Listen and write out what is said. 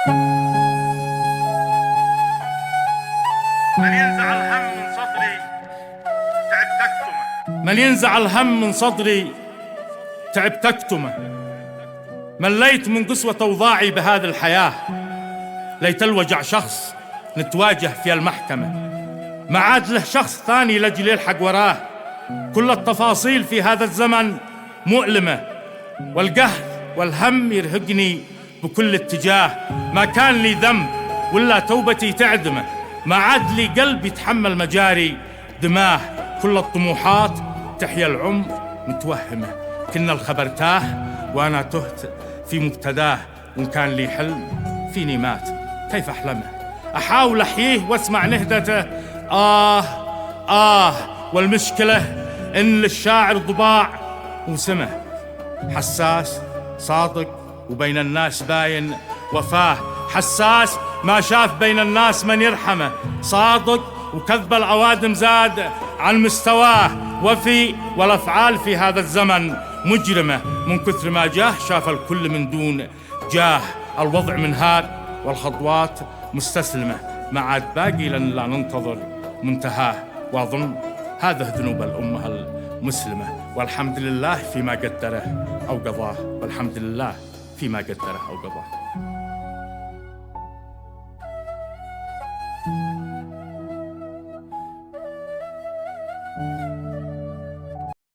من ينزع الهم من صدري تعبت أكتمه. من ينزع الهم من صدري تعبت أكتمه. مليت من قسوة أوضاعي بهذه الحياة، ليت الوجع شخص نتواجه في المحكمة، ما عاد له شخص ثاني لجل يلحق وراه. كل التفاصيل في هذا الزمن مؤلمة، والقهر والهم يرهقني بكل اتجاه. ما كان لي ذنب ولا توبتي تعدمه، ما عاد لي قلب يتحمل مجاري دماه. كل الطموحات تحيا العمر متوهمة، كنا الخبر تاه وأنا تهت في مبتداه. وإن كان لي حلم فيني مات كيف أحلمه، أحاول أحييه واسمع نهدته. والمشكلة إن للشاعر ضباع وسمه، حساس صادق وبين الناس باين وفاه. حساس ما شاف بين الناس من يرحمه، صادق وكذب العوادم زاد عن مستواه. وفي والأفعال في هذا الزمن مجرمة، من كثر ما جاه شاف الكل من دون جاه. الوضع منهار والخطوات مستسلمة، ما عاد باقي لنا ننتظر منتهاه. وأظن هذا ذنوب الأمة المسلمة، والحمد لله فيما قدره أو قضاه، والحمد لله فيما قدره أو قضاه.